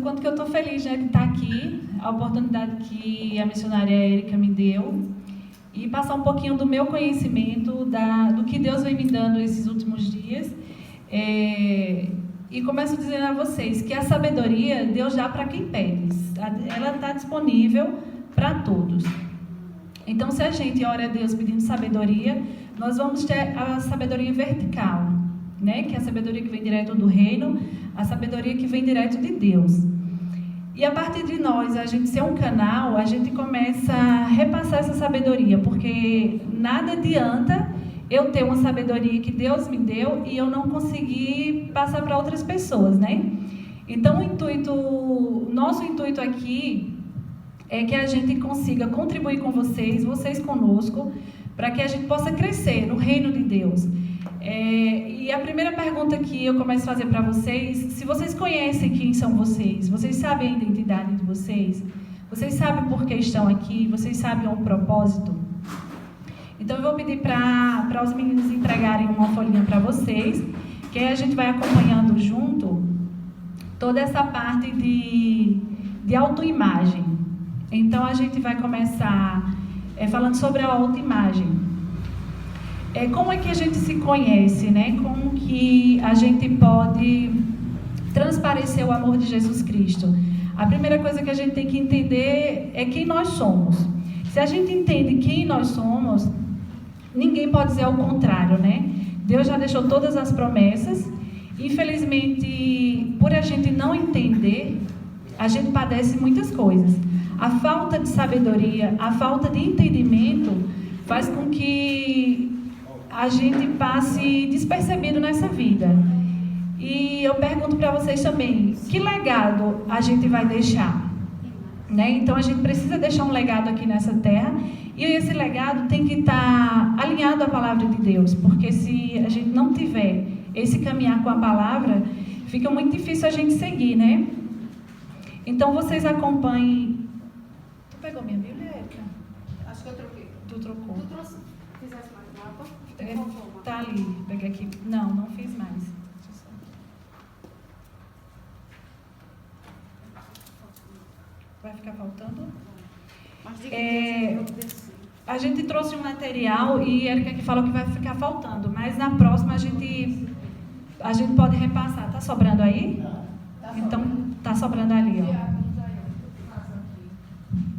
quanto que eu estou feliz, né, de estar aqui, a oportunidade que a missionária Érica me deu, e passar um pouquinho do meu conhecimento, do que Deus vem me dando esses últimos dias. E começo dizendo a vocês que a sabedoria Deus dá para quem pede. Ela está disponível para todos. Então, se a gente ora a Deus pedindo sabedoria, nós vamos ter a sabedoria vertical, né? Que é a sabedoria que vem direto do reino, a sabedoria que vem direto de Deus. E a partir de nós, a gente ser um canal, a gente começa a repassar essa sabedoria, porque nada adianta eu ter uma sabedoria que Deus me deu e eu não conseguir passar para outras pessoas, né? Então, o nosso intuito aqui é que a gente consiga contribuir com vocês conosco, para que a gente possa crescer no reino de Deus. E a primeira pergunta que eu começo a fazer para vocês, se vocês conhecem quem são vocês sabem a identidade de vocês sabem por que estão aqui, vocês sabem o propósito. Então eu vou pedir para os meninos entregarem uma folhinha para vocês, que aí a gente vai acompanhando junto toda essa parte de autoimagem. Então a gente vai começar falando sobre a autoimagem. Como é que a gente se conhece, né? Como que a gente pode transparecer o amor de Jesus Cristo? A primeira coisa que a gente tem que entender é quem nós somos. Se a gente entende quem nós somos, ninguém pode dizer o contrário, né? Deus já deixou todas as promessas. Infelizmente, por a gente não entender, a gente padece muitas coisas. A falta de sabedoria, a falta de entendimento faz com que a gente passe despercebido nessa vida. E eu pergunto para vocês também, que legado a gente vai deixar? Né? Então a gente precisa deixar um legado aqui nessa terra, e esse legado tem que estar alinhado à palavra de Deus, porque se a gente não tiver esse caminhar com a palavra, fica muito difícil a gente seguir, né? Então vocês acompanhem. Tu pegou minha Bíblia, Érica? Acho que eu troquei. Tu trocou. Tu trouxe? Fizesse mais mapa? Tá ali, peguei aqui. Não fiz mais. Vai ficar faltando? A gente trouxe um material e Érica que falou que vai ficar faltando, mas na próxima a gente pode repassar. Tá sobrando aí? Então tá sobrando ali, ó.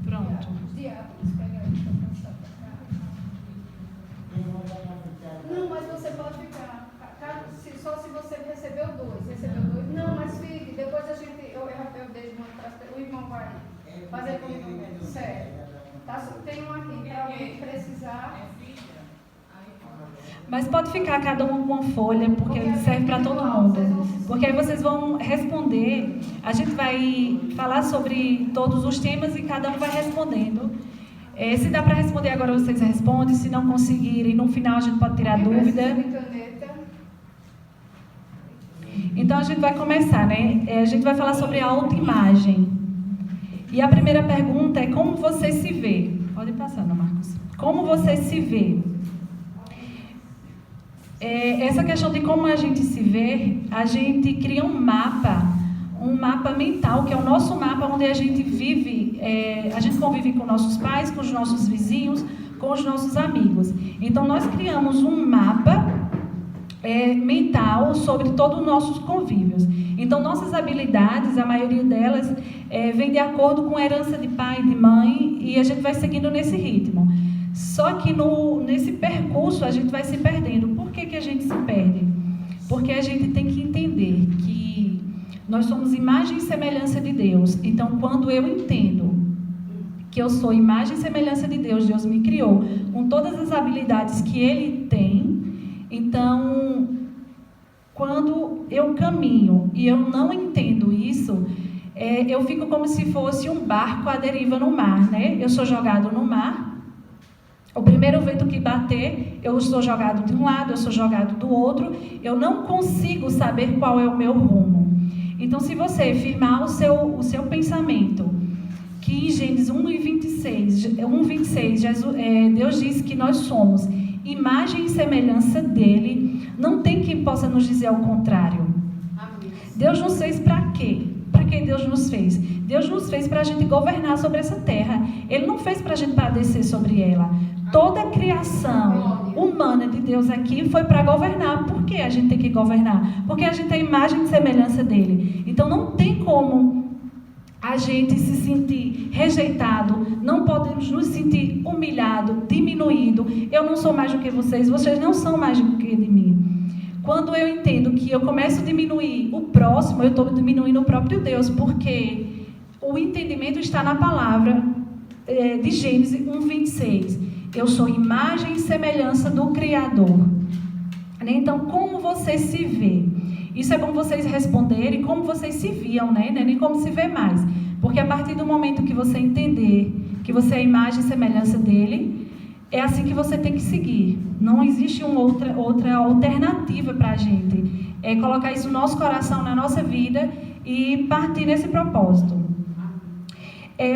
Pronto. Não, mas você pode ficar. Só se você recebeu dois. Não, mas fique. Depois eu deixo o irmão vai fazer comigo. Certo. Tem um aqui para alguém precisar. Mas pode ficar cada um com uma folha, porque serve para todo mundo. Porque aí vocês vão responder. A gente vai falar sobre todos os temas e cada um vai respondendo. Se dá para responder agora, vocês respondem. Se não conseguirem, no final a gente pode tirar dúvida. Então a gente vai começar, né? A gente vai falar sobre a autoimagem. E a primeira pergunta é como você se vê. Pode passar, Marcos. Como você se vê? Essa questão de como a gente se vê, a gente cria um mapa mental, que é o nosso mapa onde a gente vive, a gente convive com nossos pais, com os nossos vizinhos, com os nossos amigos. Então nós criamos um mapa mental sobre todos os nossos convívios. Então nossas habilidades, a maioria delas, vem de acordo com a herança de pai e de mãe, e a gente vai seguindo nesse ritmo. Só que nesse percurso a gente vai se perdendo. Por que a gente se perde? Porque a gente tem que entender que nós somos imagem e semelhança de Deus. Então, quando eu entendo que eu sou imagem e semelhança de Deus, Deus me criou com todas as habilidades que Ele tem, então, quando eu caminho e eu não entendo isso, eu fico como se fosse um barco à deriva no mar, né? Eu sou jogado no mar. O primeiro vento que bater, eu sou jogado de um lado, eu sou jogado do outro. Eu não consigo saber qual é o meu rumo. Então, se você firmar o seu pensamento, que em Gênesis 1:26, Deus diz que nós somos imagem e semelhança dele, não tem quem possa nos dizer ao contrário. Deus nos fez para quê? Para que Deus nos fez? Deus nos fez para a gente governar sobre essa terra. Ele não fez para a gente padecer sobre ela. Toda a criação humana de Deus aqui foi para governar. Por que a gente tem que governar? Porque a gente é a imagem e semelhança dele. Então não tem como a gente se sentir rejeitado, não podemos nos sentir humilhado, diminuído. Eu não sou mais do que vocês, vocês não são mais do que de mim. Quando eu entendo que eu começo a diminuir o próximo, eu estou diminuindo o próprio Deus, porque o entendimento está na palavra de Gênesis 1:26. Eu sou imagem e semelhança do Criador. Então, como você se vê? Isso é bom vocês responderem como vocês se viam, né? Não é nem como se vê mais. Porque a partir do momento que você entender que você é a imagem e semelhança dele, é assim que você tem que seguir. Não existe uma outra alternativa para a gente. É colocar isso no nosso coração, na nossa vida e partir nesse propósito.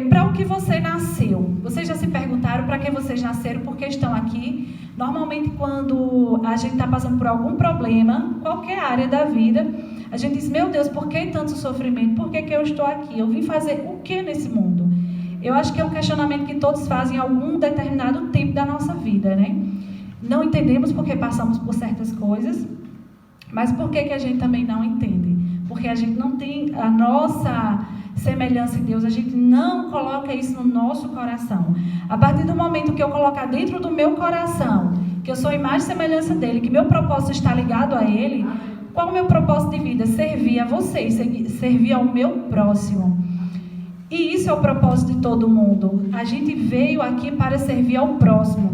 Para o que você nasceu? Vocês já se perguntaram para que vocês nasceram, por que estão aqui? Normalmente, quando a gente está passando por algum problema, qualquer área da vida, a gente diz, meu Deus, por que tanto sofrimento? Por que eu estou aqui? Eu vim fazer o que nesse mundo? Eu acho que é um questionamento que todos fazem em algum determinado tempo da nossa vida, né? Não entendemos porque passamos por certas coisas, mas por que a gente também não entende? Porque a gente não tem a nossa semelhança em Deus, a gente não coloca isso no nosso coração. A partir do momento que eu colocar dentro do meu coração, que eu sou a imagem e semelhança dele, que meu propósito está ligado a ele, qual o meu propósito de vida? Servir a vocês, servir ao meu próximo. E isso é o propósito de todo mundo. A gente veio aqui para servir ao próximo.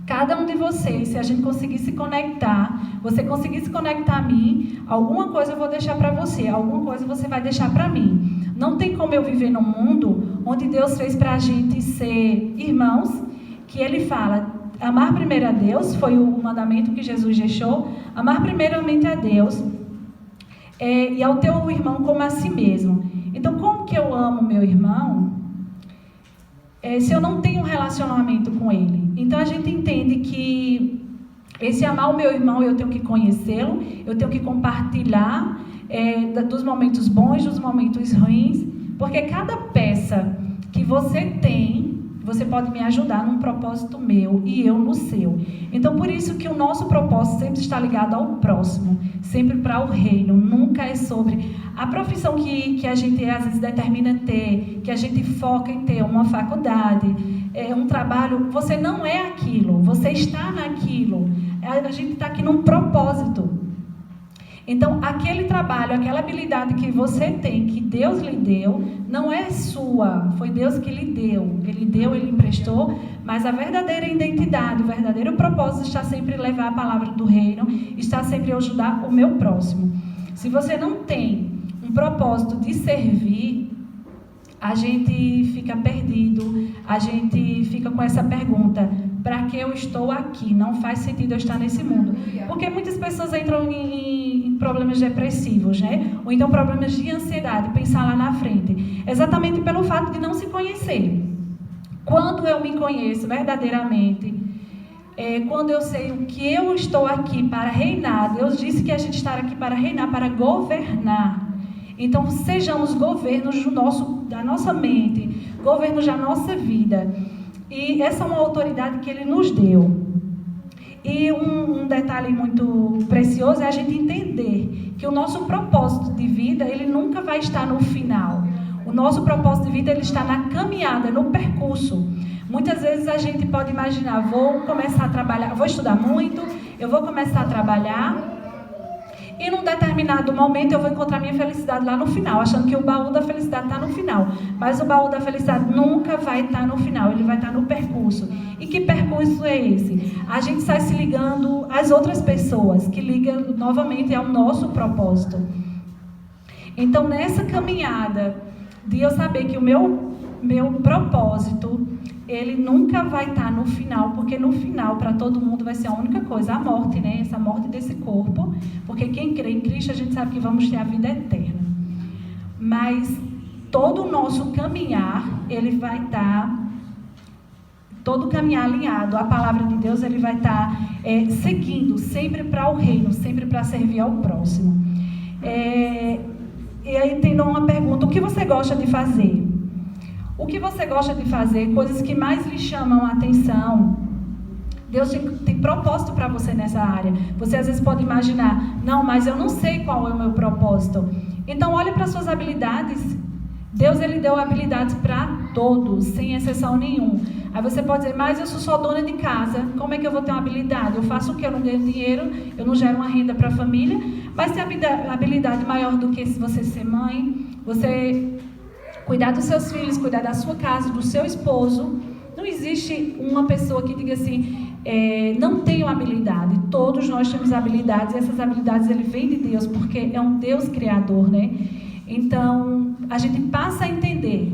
Cada um de vocês, se a gente conseguir se conectar, você conseguir se conectar a mim, alguma coisa eu vou deixar para você, alguma coisa você vai deixar para mim. Não tem como eu viver num mundo onde Deus fez para a gente ser irmãos, que ele fala, amar primeiro a Deus, foi o mandamento que Jesus deixou, amar primeiramente a Deus e ao teu irmão como a si mesmo. Então, como que eu amo meu irmão se eu não tenho um relacionamento com ele? Então, a gente entende que esse amar o meu irmão, eu tenho que conhecê-lo, eu tenho que compartilhar dos momentos bons, dos momentos ruins, porque cada peça que você tem, você pode me ajudar num propósito meu e eu no seu. Então, por isso que o nosso propósito sempre está ligado ao próximo, sempre para o reino, nunca é sobre a profissão que a gente às vezes determina ter, que a gente foca em ter uma faculdade, um trabalho. Você não é aquilo, você está naquilo. A gente está aqui num propósito. Então, aquele trabalho, aquela habilidade que você tem, que Deus lhe deu, não é sua, foi Deus que lhe deu. Ele deu, Ele emprestou, mas a verdadeira identidade, o verdadeiro propósito está sempre em levar a palavra do reino, está sempre em ajudar o meu próximo. Se você não tem um propósito de servir, a gente fica perdido, a gente fica com essa pergunta, para que eu estou aqui? Não faz sentido eu estar nesse mundo. Porque muitas pessoas entram em problemas depressivos, né? Ou então problemas de ansiedade, pensar lá na frente. Exatamente pelo fato de não se conhecer. Quando eu me conheço verdadeiramente, quando eu sei o que eu estou aqui para reinar, Deus disse que a gente está aqui para reinar, para governar. Então, sejamos governos da nossa mente, governos da nossa vida. E essa é uma autoridade que Ele nos deu. E um detalhe muito precioso é a gente entender que o nosso propósito de vida, ele nunca vai estar no final. O nosso propósito de vida, ele está na caminhada, no percurso. Muitas vezes a gente pode imaginar, vou começar a trabalhar, vou estudar muito, eu vou começar a trabalhar, e num determinado momento eu vou encontrar minha felicidade lá no final, achando que o baú da felicidade está no final. Mas o baú da felicidade nunca vai estar no final, ele vai estar no percurso. E que percurso é esse? A gente sai se ligando às outras pessoas, que ligam novamente ao nosso propósito. Então, nessa caminhada de eu saber que o meu propósito, ele nunca vai estar no final, porque no final, para todo mundo, vai ser a única coisa, a morte, né? Essa morte desse corpo, porque quem crê em Cristo, a gente sabe que vamos ter a vida eterna. Mas todo o nosso caminhar, ele vai estar, todo caminhar alinhado, a palavra de Deus, ele vai estar seguindo, sempre para o reino, sempre para servir ao próximo. E aí tem uma pergunta: o que você gosta de fazer? O que você gosta de fazer, coisas que mais lhe chamam a atenção. Deus tem propósito para você nessa área. Você às vezes pode imaginar: não, mas eu não sei qual é o meu propósito. Então olhe para suas habilidades. Deus, ele deu habilidades para todos, sem exceção nenhuma. Aí você pode dizer: mas eu sou só dona de casa, como é que eu vou ter uma habilidade? Eu faço o que? Eu não ganho dinheiro, eu não gero uma renda para a família. Mas tem habilidade maior do que você ser mãe, você cuidar dos seus filhos, cuidar da sua casa, do seu esposo. Não existe uma pessoa que diga assim: não tenho habilidade. Todos nós temos habilidades, e essas habilidades ele vêm de Deus, porque é um Deus criador, né? Então, a gente passa a entender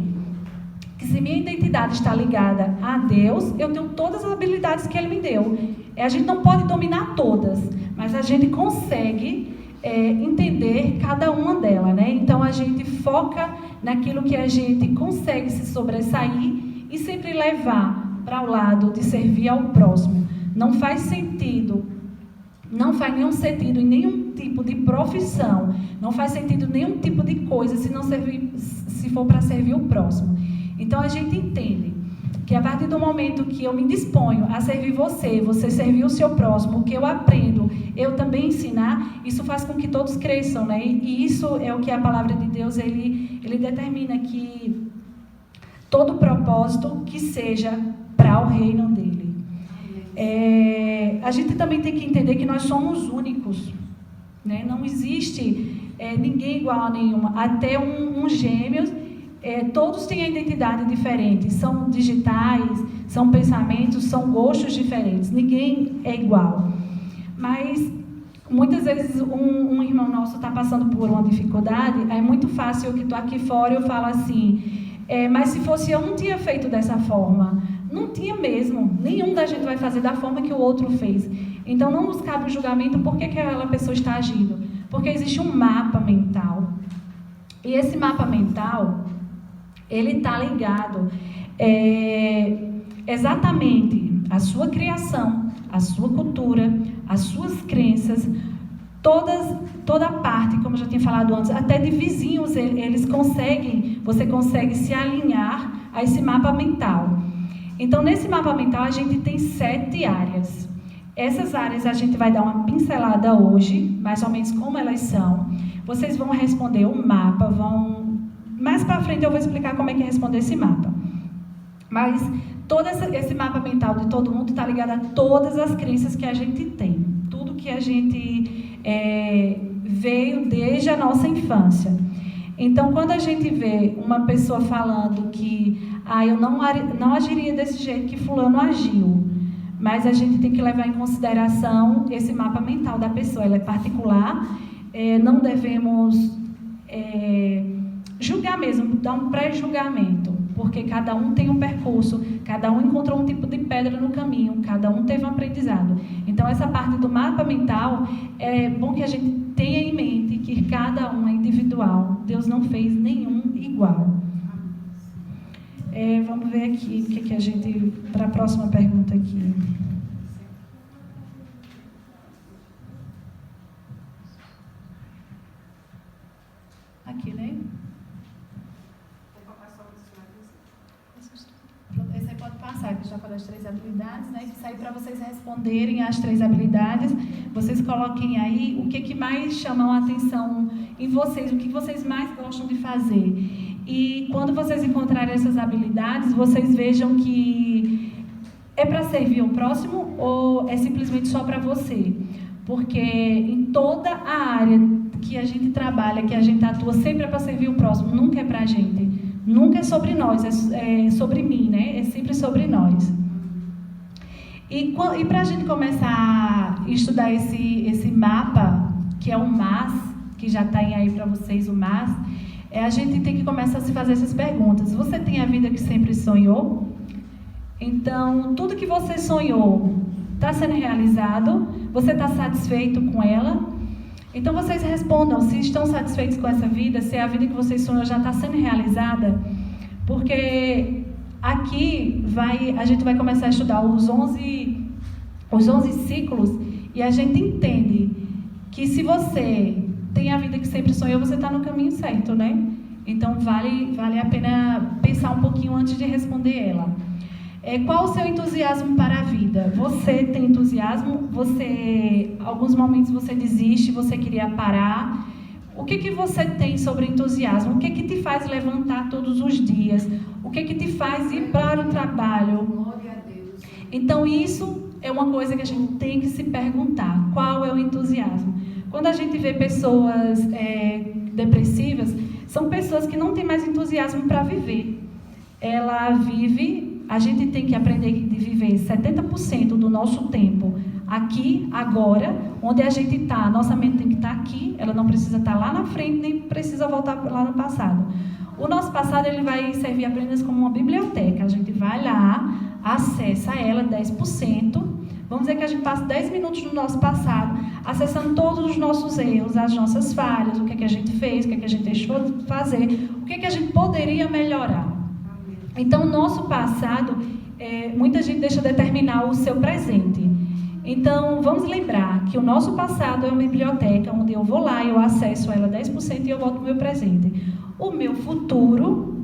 que se minha identidade está ligada a Deus, eu tenho todas as habilidades que Ele me deu. A gente não pode dominar todas, mas a gente consegue entender cada uma delas, né? Então, a gente foca naquilo que a gente consegue se sobressair e sempre levar para o lado de servir ao próximo. Não faz sentido, não faz nenhum sentido em nenhum tipo de profissão, não faz sentido nenhum tipo de coisa se for para servir o próximo. Então a gente entende que a partir do momento que eu me disponho a servir você servir o seu próximo, o que eu aprendo, eu também ensinar, isso faz com que todos cresçam, né? E isso é o que a palavra de Deus, ele determina, que todo propósito que seja para o reino dele. A gente também tem que entender que nós somos únicos, né? Não existe ninguém igual a nenhuma. Até um gêmeos, todos têm a identidade diferente. São digitais, são pensamentos, são gostos diferentes. Ninguém é igual. Mas muitas vezes um irmão nosso está passando por uma dificuldade. É muito fácil que estou aqui fora e eu falo assim: mas se fosse eu, não tinha feito dessa forma. Não tinha mesmo. Nenhum da gente vai fazer da forma que o outro fez. Então não nos cabe o julgamento por que aquela pessoa está agindo. Porque existe um mapa mental. E esse mapa mental, ele está ligado exatamente à sua criação, à sua cultura, às suas crenças, toda parte, como eu já tinha falado antes, até de vizinhos, você consegue se alinhar a esse mapa mental. Então, nesse mapa mental, a gente tem 7 áreas. Essas áreas a gente vai dar uma pincelada hoje, mais ou menos como elas são. Vocês vão responder o mapa, mais para frente eu vou explicar como é que é responder esse mapa. Mas todo esse mapa mental de todo mundo está ligado a todas as crenças que a gente tem. Tudo que a gente veio desde a nossa infância. Então, quando a gente vê uma pessoa falando que eu não agiria desse jeito que fulano agiu, mas a gente tem que levar em consideração esse mapa mental da pessoa. Ela é particular, não devemos julgar mesmo, dar um pré-julgamento, porque cada um tem um percurso, cada um encontrou um tipo de pedra no caminho, cada um teve um aprendizado. Então, essa parte do mapa mental, é bom que a gente tenha em mente que cada um é individual. Deus não fez nenhum igual. Vamos ver aqui o que a gente... Para a próxima pergunta aqui. Aqui, né? Esse aí pode passar, que já falei as 3 habilidades, né? Isso aí para vocês responderem as 3 habilidades, vocês coloquem aí o que mais chamam a atenção em vocês, o que vocês mais gostam de fazer. E quando vocês encontrarem essas habilidades, vocês vejam que é para servir o próximo ou é simplesmente só para você. Porque em toda a área que a gente trabalha, que a gente atua, sempre é para servir o próximo, nunca é para a gente. Nunca é sobre nós, é sobre mim, né? É sempre sobre nós. E para a gente começar a estudar esse mapa, que é o MAS, que já está aí para vocês, o MAS, a gente tem que começar a se fazer essas perguntas. Você tem a vida que sempre sonhou? Então, tudo que você sonhou está sendo realizado? Você está satisfeito com ela? Então, vocês respondam se estão satisfeitos com essa vida, se a vida que vocês sonham já está sendo realizada. Porque aqui a gente vai começar a estudar os 11 ciclos e a gente entende que se você tem tem a vida que sempre sonhou, você está no caminho certo, né? Então, vale a pena pensar um pouquinho antes de responder ela. Qual o seu entusiasmo para a vida? Você tem entusiasmo? Alguns momentos você desiste, você queria parar. O que você tem sobre entusiasmo? O que te faz levantar todos os dias? O que te faz ir para o trabalho? Glória a Deus. Então, isso é uma coisa que a gente tem que se perguntar. Qual é o entusiasmo? Quando a gente vê pessoas depressivas, são pessoas que não têm mais entusiasmo para viver. Ela vive... A gente tem que aprender de viver 70% do nosso tempo aqui, agora, onde a gente está. A nossa mente tem que estar aqui, ela não precisa estar lá na frente, nem precisa voltar lá no passado. O nosso passado ele vai servir apenas como uma biblioteca. A gente vai lá, acessa ela 10%. Vamos dizer que a gente passa 10 minutos no nosso passado, acessando todos os nossos erros, as nossas falhas, o que a gente fez, o que a gente deixou de fazer, o que a gente poderia melhorar. Então, o nosso passado, muita gente deixa determinar o seu presente. Então, vamos lembrar que o nosso passado é uma biblioteca onde eu vou lá, eu acesso ela 10% e eu volto para o meu presente. O meu futuro,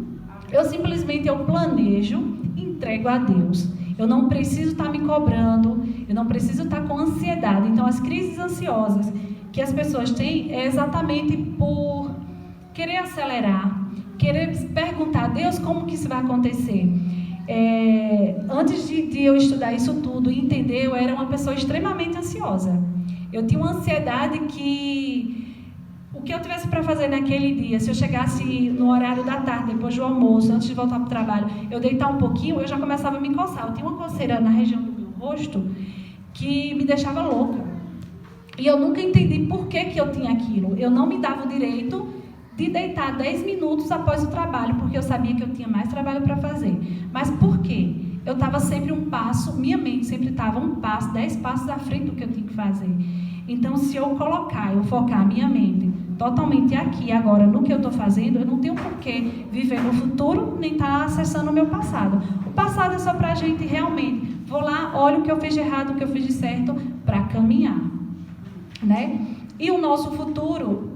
eu planejo e entrego a Deus. Eu não preciso estar me cobrando, eu não preciso estar com ansiedade. Então, as crises ansiosas que as pessoas têm é exatamente por querer acelerar, querer perguntar a Deus como que isso vai acontecer. Antes de eu estudar isso tudo e entender, eu era uma pessoa extremamente ansiosa. Eu tinha uma ansiedade que o que eu tivesse para fazer naquele dia, se eu chegasse no horário da tarde, depois do almoço, antes de voltar para o trabalho, eu deitar um pouquinho, eu já começava a me coçar. Eu tinha uma coceira na região do meu rosto que me deixava louca. E eu nunca entendi por que eu tinha aquilo. Eu não me dava o direito de deitar 10 minutos após o trabalho, porque eu sabia que eu tinha mais trabalho para fazer. Mas por quê? Eu estava sempre um passo, minha mente sempre estava 10 passos à frente do que eu tinha que fazer. Então, se eu focar a minha mente totalmente aqui, agora, no que eu estou fazendo, eu não tenho por que viver no futuro, nem estar acessando o meu passado. O passado é só para a gente realmente, vou lá, olho o que eu fiz de errado, o que eu fiz de certo, para caminhar. Né? E o nosso futuro...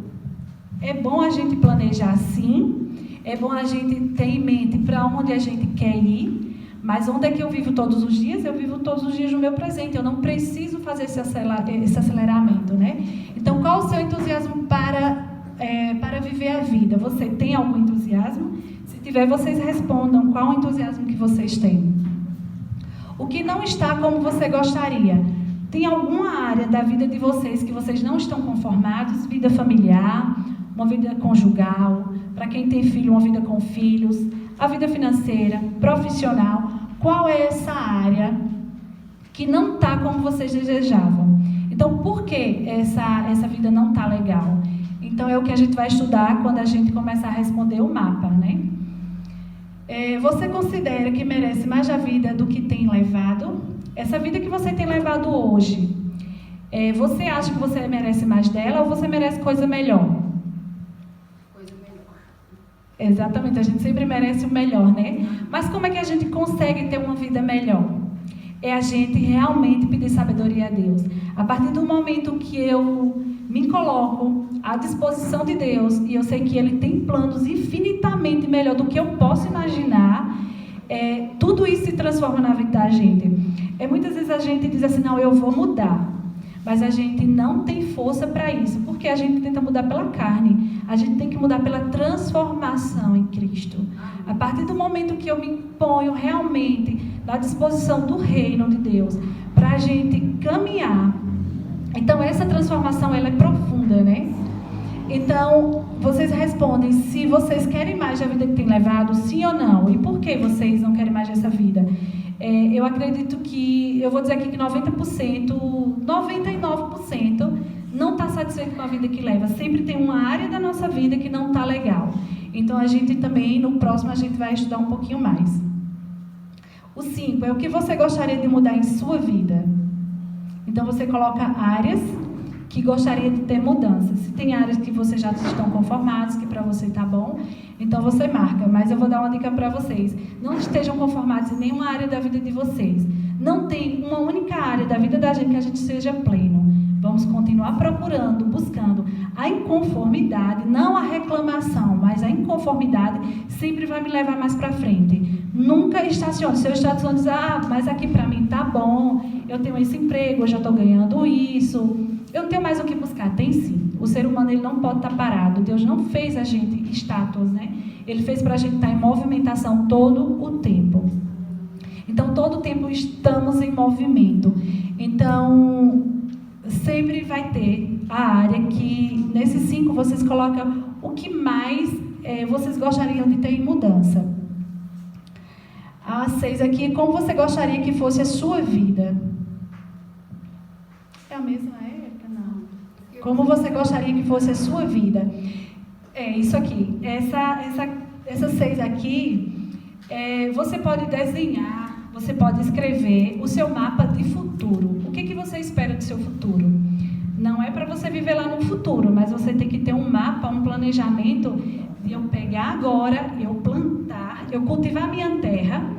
É bom a gente planejar sim, é bom a gente ter em mente para onde a gente quer ir, mas onde é que eu vivo todos os dias? Eu vivo todos os dias no meu presente, eu não preciso fazer esse aceleramento, né? Então, qual o seu entusiasmo para viver a vida? Você tem algum entusiasmo? Se tiver, vocês respondam qual o entusiasmo que vocês têm. O que não está como você gostaria? Tem alguma área da vida de vocês que vocês não estão conformados? Vida familiar, uma vida conjugal, para quem tem filho, uma vida com filhos, a vida financeira, profissional. Qual é essa área que não está como vocês desejavam? Então, por que essa vida não está legal? Então, é o que a gente vai estudar quando a gente começar a responder o mapa, né? Você considera que merece mais a vida do que tem levado? Essa vida que você tem levado hoje, você acha que você merece mais dela ou você merece coisa melhor? Exatamente, a gente sempre merece o melhor, né? Mas como é que a gente consegue ter uma vida melhor? É a gente realmente pedir sabedoria a Deus. A partir do momento que eu me coloco à disposição de Deus e eu sei que Ele tem planos infinitamente melhor do que eu posso imaginar, tudo isso se transforma na vida da gente. Muitas vezes a gente diz assim, não, eu vou mudar. Mas a gente não tem força para isso, porque a gente tenta mudar pela carne. A gente tem que mudar pela transformação em Cristo. A partir do momento que eu me ponho realmente na disposição do reino de Deus, para a gente caminhar. Então, essa transformação, ela é profunda, né? Então, vocês respondem se vocês querem mais da vida que tem levado, sim ou não. E por que vocês não querem mais dessa vida? Eu acredito que, eu vou dizer aqui que 99% não está satisfeito com a vida que leva. Sempre tem uma área da nossa vida que não está legal. Então, a gente também, no próximo, a gente vai estudar um pouquinho mais. O 5 é o que você gostaria de mudar em sua vida. Então, você coloca áreas que gostaria de ter mudanças. Se tem áreas que vocês já estão conformados, que para você está bom, então você marca. Mas eu vou dar uma dica para vocês. Não estejam conformados em nenhuma área da vida de vocês. Não tem uma única área da vida da gente que a gente seja pleno. Vamos continuar procurando, buscando. A inconformidade, não a reclamação, mas a inconformidade sempre vai me levar mais para frente. Nunca estacione. Se eu estaciono, diz, mas aqui para mim tá bom, eu tenho esse emprego, eu já estou ganhando isso, eu não tenho mais o que buscar. Tem sim. O ser humano ele não pode estar parado. Deus não fez a gente estátuas, né? Ele fez para a gente estar em movimentação todo o tempo. Então, todo o tempo estamos em movimento. Então, sempre vai ter a área que, nesses 5, vocês colocam o que mais vocês gostariam de ter em mudança. A 6 aqui, como você gostaria que fosse a sua vida? É a mesma época? Não. Como você gostaria que fosse a sua vida? É isso aqui. Essa 6 aqui, você pode desenhar, você pode escrever o seu mapa de futuro. O que você espera do seu futuro? Não é para você viver lá no futuro, mas você tem que ter um mapa, um planejamento de eu pegar agora, eu plantar, eu cultivar a minha terra.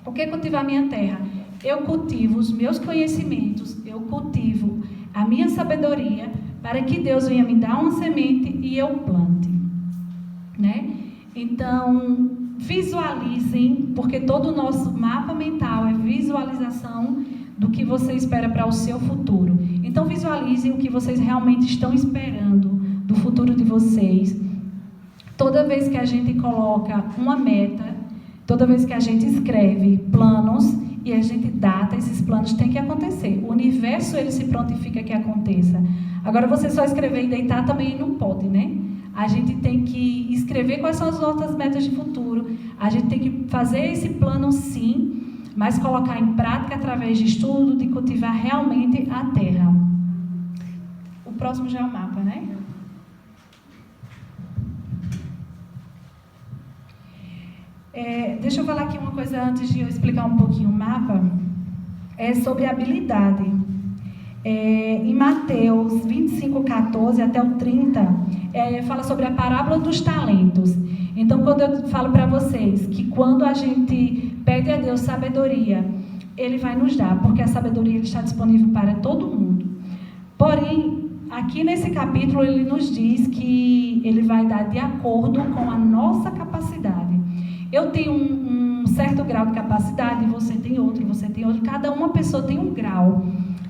O que é cultivar a minha terra? Eu cultivo os meus conhecimentos, eu cultivo a minha sabedoria, para que Deus venha me dar uma semente e eu plante, né? Então, visualizem, porque todo o nosso mapa mental é visualização do que você espera para o seu futuro. Então, visualizem o que vocês realmente estão esperando do futuro de vocês. Toda vez que a gente coloca uma meta, toda vez que a gente escreve planos e a gente data, esses planos têm que acontecer. O universo, ele se prontifica que aconteça. Agora, você só escrever e deitar também não pode, né? A gente tem que escrever quais são as nossas metas de futuro. A gente tem que fazer esse plano, sim, mas colocar em prática através de estudo, de cultivar realmente a terra. O próximo já é o mapa, né? Deixa eu falar aqui uma coisa antes de eu explicar um pouquinho o mapa. É sobre habilidade. Em Mateus 25, 14 até o 30, fala sobre a parábola dos talentos. Então, quando eu falo para vocês que quando a gente pede a Deus sabedoria, Ele vai nos dar, porque a sabedoria está disponível para todo mundo. Porém, aqui nesse capítulo, Ele nos diz que Ele vai dar de acordo com a nossa capacidade. Eu tenho um certo grau de capacidade, você tem outro, cada uma pessoa tem um grau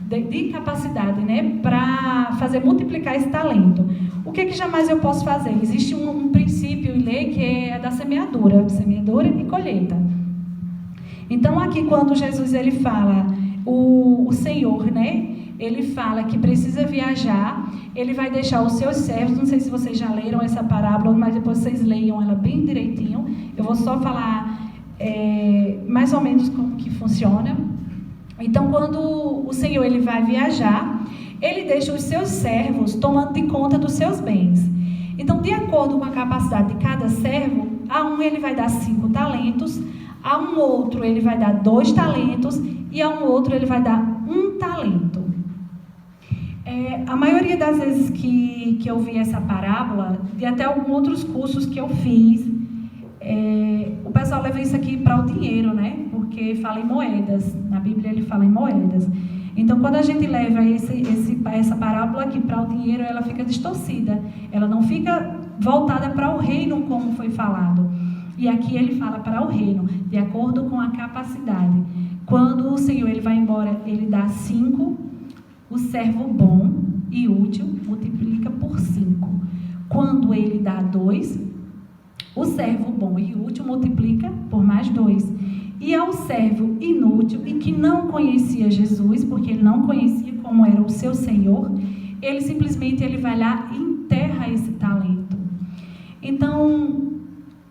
de capacidade, né, para fazer multiplicar esse talento. O que jamais eu posso fazer? Existe um princípio em lei que é da semeadura e colheita. Então, aqui quando Jesus ele fala, o Senhor, né, ele fala que precisa viajar, ele vai deixar os seus servos, não sei se vocês já leram essa parábola, mas depois vocês leiam ela bem direitinho. Eu vou só falar mais ou menos como que funciona. Então, quando o Senhor ele vai viajar, ele deixa os seus servos tomando de conta dos seus bens. Então, de acordo com a capacidade de cada servo, a um ele vai dar 5 talentos, a um outro ele vai dar 2 talentos e a um outro ele vai dar 1 talento. A maioria das vezes que eu vi essa parábola, e até alguns outros cursos que eu fiz, o pessoal leva isso aqui para o dinheiro, né? Porque fala em moedas. Na Bíblia ele fala em moedas. Então, quando a gente leva essa parábola aqui para o dinheiro, ela fica distorcida. Ela não fica voltada para o reino como foi falado. E aqui ele fala para o reino, de acordo com a capacidade. Quando o Senhor ele vai embora, ele dá 5, o servo bom e útil multiplica por 5. Quando ele dá 2, o servo bom e útil multiplica por mais 2. E ao servo inútil e que não conhecia Jesus, porque ele não conhecia como era o seu Senhor, ele simplesmente vai lá e enterra esse talento. Então,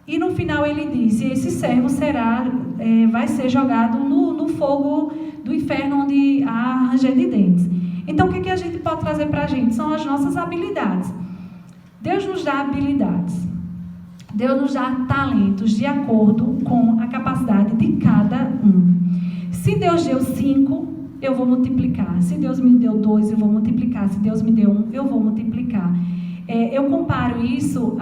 e no final ele diz, esse servo vai ser jogado no fogo do inferno, onde há ranger de dentes. Então, o que a gente pode trazer para a gente? São as nossas habilidades. Deus nos dá habilidades. Deus nos dá talentos de acordo com a capacidade de cada um. Se Deus deu 5, eu vou multiplicar. Se Deus me deu 2, eu vou multiplicar. Se Deus me deu 1, eu vou multiplicar. Eu comparo isso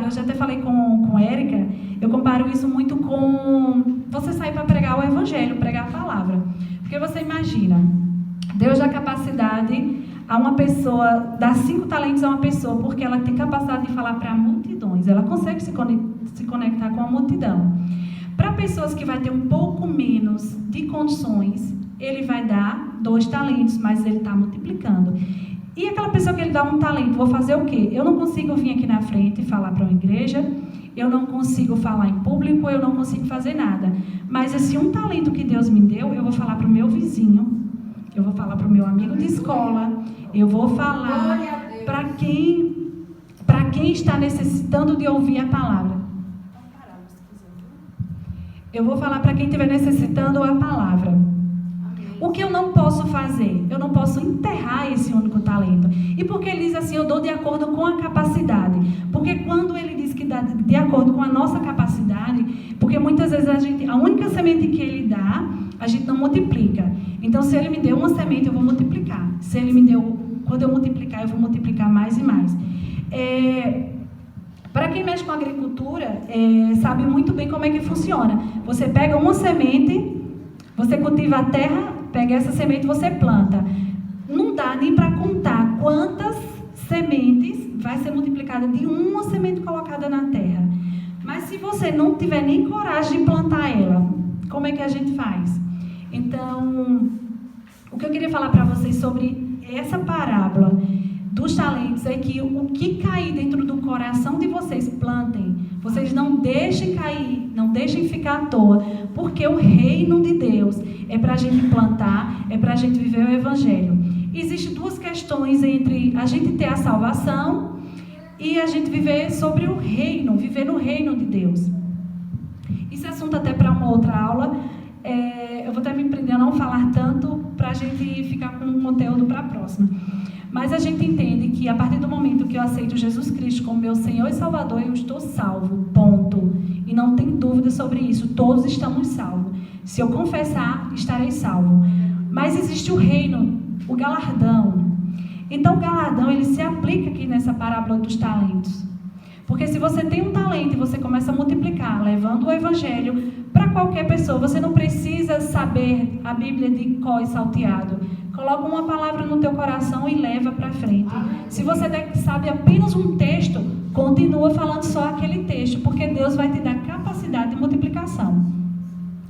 eu já até falei com a Érica, eu comparo isso muito com você sair para pregar o evangelho, pregar a palavra. Porque você imagina, Deus dá capacidade a uma pessoa, dar 5 talentos a uma pessoa, porque ela tem capacidade de falar para multidões, ela consegue se conectar com a multidão. Para pessoas que vai ter um pouco menos de condições, ele vai dar 2 talentos, mas ele está multiplicando. E aquela pessoa que ele dá 1 talento, vou fazer o quê? Eu não consigo vir aqui na frente e falar para uma igreja, eu não consigo falar em público, eu não consigo fazer nada. Mas esse 1 talento que Deus me deu, eu vou falar para o meu vizinho, eu vou falar para o meu amigo de escola, eu vou falar para quem está necessitando de ouvir a palavra. Eu vou falar para quem estiver necessitando a palavra. O que eu não posso fazer? Eu não posso enterrar esse único talento. E por que ele diz assim, eu dou de acordo com a capacidade? Porque quando ele diz que dá de acordo com a nossa capacidade, porque muitas vezes a única semente que ele dá, a gente não multiplica. Então, se ele me deu uma semente, eu vou multiplicar. Se ele me deu, quando eu multiplicar, eu vou multiplicar mais e mais. Para quem mexe com agricultura, sabe muito bem como é que funciona. Você pega uma semente, você cultiva a terra, pega essa semente e você planta. Não dá nem para contar quantas sementes vai ser multiplicada de uma semente colocada na terra. Mas se você não tiver nem coragem de plantar ela, como é que a gente faz? Então, o que eu queria falar para vocês sobre essa parábola dos talentos é que o que cair dentro do coração de vocês, plantem. Vocês não deixem cair, não deixem ficar à toa, porque o reino de Deus é para a gente plantar, é para a gente viver o evangelho. Existem 2 questões entre a gente ter a salvação e a gente viver sobre o reino, viver no reino de Deus. Esse assunto até para uma outra aula, eu vou até me prender a não falar tanto para a gente ficar com o conteúdo para a próxima. Mas a gente entende que a partir do momento que eu aceito Jesus Cristo como meu Senhor e Salvador, eu estou salvo, ponto. E não tem dúvida sobre isso, todos estamos salvos. Se eu confessar, estarei salvo. Mas existe o reino, o galardão. Então o galardão, ele se aplica aqui nessa parábola dos talentos. Porque se você tem um talento e você começa a multiplicar, levando o evangelho para qualquer pessoa, você não precisa saber a Bíblia de cor e salteado. Coloca uma palavra no teu coração e leva para frente. Se você sabe apenas um texto, continua falando só aquele texto, porque Deus vai te dar capacidade de multiplicação.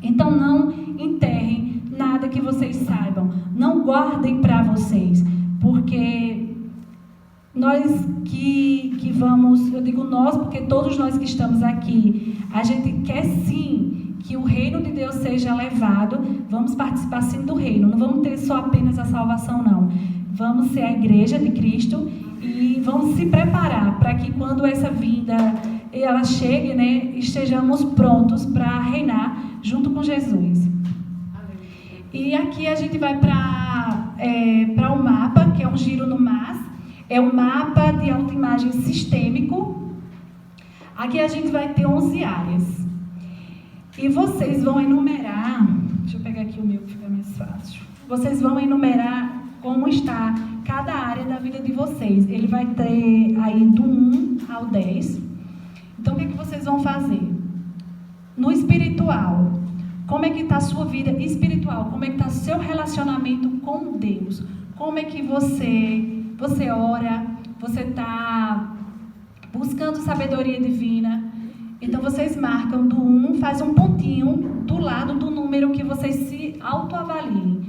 Então não enterrem nada que vocês saibam. Não guardem para vocês, porque nós que vamos, eu digo nós, porque todos nós que estamos aqui, a gente quer sim que o reino de Deus seja levado, vamos participar sim do reino, não vamos ter só apenas a salvação não, vamos ser a igreja de Cristo e vamos se preparar para que quando essa vinda ela chegue, né, estejamos prontos para reinar junto com Jesus. E aqui a gente vai para o mapa, que é um giro no MAS, é um mapa de autoimagem sistêmico. Aqui a gente vai ter 11 áreas. E vocês vão enumerar, deixa eu pegar aqui o meu que fica mais fácil. Vocês vão enumerar como está cada área da vida de vocês. Ele vai ter aí do 1 ao 10. Então, o que vocês vão fazer? No espiritual, como é que está a sua vida espiritual? Como é que está o seu relacionamento com Deus? Como é que você ora? Você está buscando sabedoria divina? Então, vocês marcam do 1, faz um pontinho do lado do número que vocês se autoavaliem.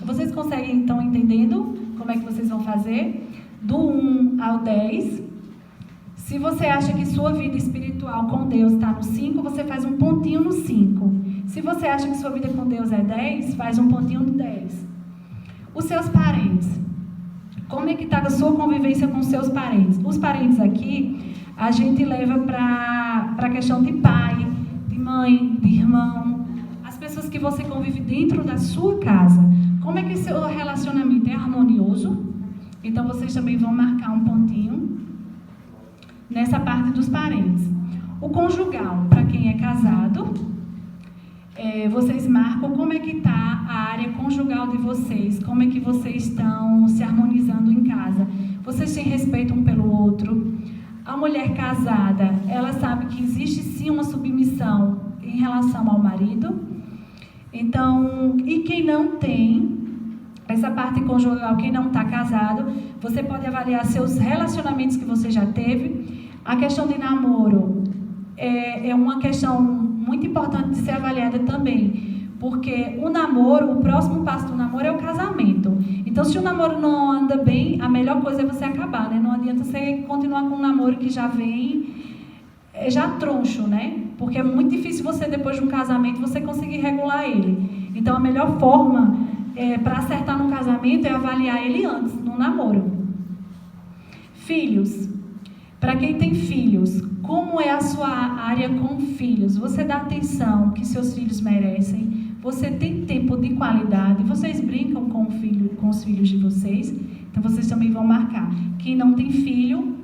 Vocês conseguem, então, entendendo como é que vocês vão fazer? Do 1 ao 10. Se você acha que sua vida espiritual com Deus está no 5, você faz um pontinho no 5. Se você acha que sua vida com Deus é 10, faz um pontinho no 10. Os seus parentes. Como é que está a sua convivência com os seus parentes? Os parentes aqui, a gente leva para a questão de pai, de mãe, de irmão. As pessoas que você convive dentro da sua casa. Como é que seu relacionamento é harmonioso? Então, vocês também vão marcar um pontinho nessa parte dos parentes. O conjugal, para quem é casado, vocês marcam como é que está a área conjugal de vocês, como é que vocês estão se harmonizando em casa. Vocês têm respeito um pelo outro. A mulher casada, ela sabe que existe sim uma submissão em relação ao marido. Então, e quem não tem, essa parte conjugal, quem não está casado, você pode avaliar seus relacionamentos que você já teve. A questão de namoro é uma questão muito importante de ser avaliada também, porque o namoro, o próximo passo do namoro é o casamento. Então, se o namoro não anda bem, a melhor coisa é você acabar, né? Não adianta você continuar com um namoro que já vem já troncho, né? Porque é muito difícil você, depois de um casamento, você conseguir regular ele. Então, a melhor forma para acertar no casamento é avaliar ele antes, no namoro. Filhos. Para quem tem filhos, como é a sua área com filhos? Você dá atenção que seus filhos merecem? Você tem tempo de qualidade? Vocês brincam com os filhos de vocês? Então, vocês também vão marcar. Quem não tem filho,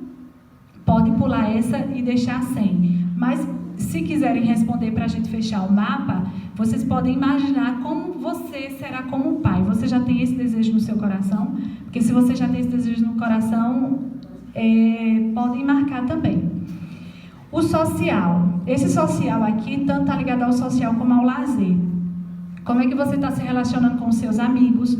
pode pular essa e deixar sem. Mas, se quiserem responder para a gente fechar o mapa, vocês podem imaginar como você será como pai. Você já tem esse desejo no seu coração? Porque se você já tem esse desejo no coração, podem marcar também. O social. Esse social aqui, tanto está ligado ao social como ao lazer. Como é que você está se relacionando com os seus amigos?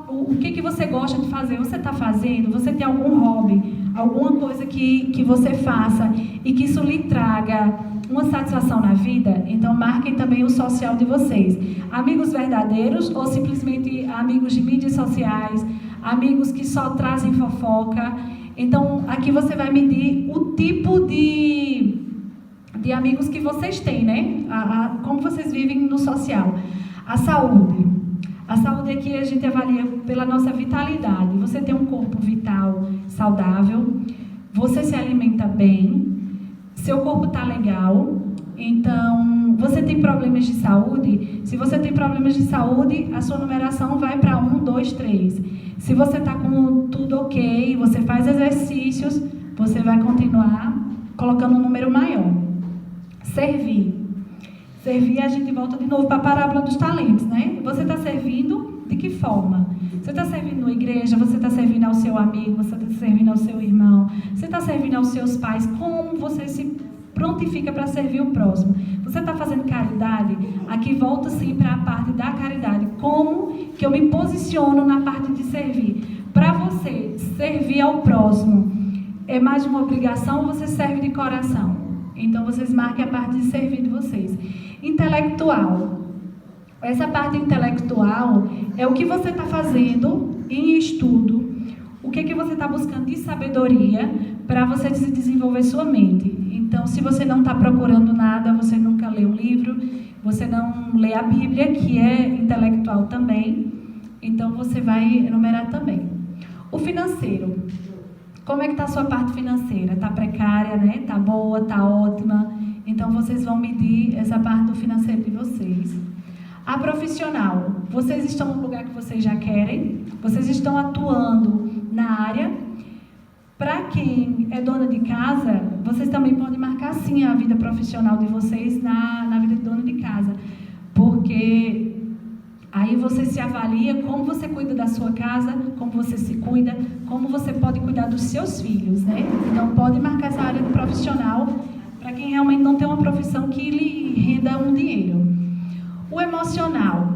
O que você gosta de fazer? Você está fazendo? Você tem algum hobby? Alguma coisa que você faça e que isso lhe traga uma satisfação na vida? Então, marquem também o social de vocês. Amigos verdadeiros ou simplesmente amigos de mídias sociais, amigos que só trazem fofoca. Então, aqui você vai medir o tipo de amigos que vocês têm, né? Como vocês vivem no social. A saúde. A saúde aqui a gente avalia pela nossa vitalidade. Você tem um corpo vital, saudável, você se alimenta bem, seu corpo está legal. Então, você tem problemas de saúde? Se você tem problemas de saúde, a sua numeração vai para 1, 2, 3. Se você está com tudo ok, você faz exercícios, você vai continuar colocando um número maior. Servir. Servir, a gente volta de novo para a parábola dos talentos, né? Você está servindo de que forma? Você está servindo na igreja, você está servindo ao seu amigo, você está servindo ao seu irmão, você está servindo aos seus pais. Como você se prontifica para servir o próximo? Você está fazendo caridade? Aqui volta sim para a parte da caridade. Como que eu me posiciono na parte de servir? Para você servir ao próximo, é mais uma obrigação ou você serve de coração? Então, vocês marquem a parte de servir de vocês. Intelectual. Essa parte intelectual é o que você está fazendo em estudo, o que você está buscando de sabedoria para você desenvolver sua mente. Então, se você não está procurando nada, você nunca lê um livro, você não lê a Bíblia, que é intelectual também, então você vai enumerar também. O financeiro. Como é que está a sua parte financeira? Está precária, né? Está boa, está ótima? Então, vocês vão medir essa parte do financeiro de vocês. A profissional. Vocês estão no lugar que vocês já querem? Vocês estão atuando na área? Para quem é dona de casa, vocês também podem marcar, sim, a vida profissional de vocês na vida de dona de casa. Porque aí você se avalia como você cuida da sua casa, como você se cuida, como você pode cuidar dos seus filhos, né? Então, pode marcar essa área de profissional para quem realmente não tem uma profissão que lhe renda um dinheiro. O emocional.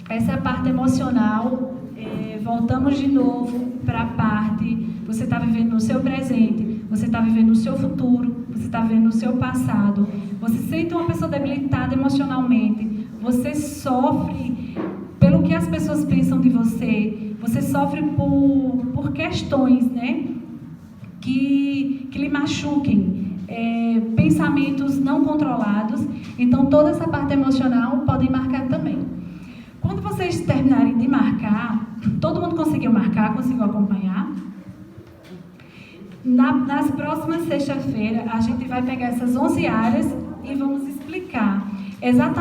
Essa é a parte emocional. Voltamos de novo para a parte, você está vivendo no seu presente, você está vivendo no seu futuro, você está vivendo no seu passado. Você sente uma pessoa debilitada emocionalmente, você sofre pelo que as pessoas pensam de você, você sofre por questões, né, que lhe machuquem, pensamentos não controlados. Então, toda essa parte emocional podem marcar também. Quando vocês terminarem de marcar, todo mundo conseguiu marcar, conseguiu acompanhar? Nas próximas sexta-feira, a gente vai pegar essas 11 áreas e vamos explicar exatamente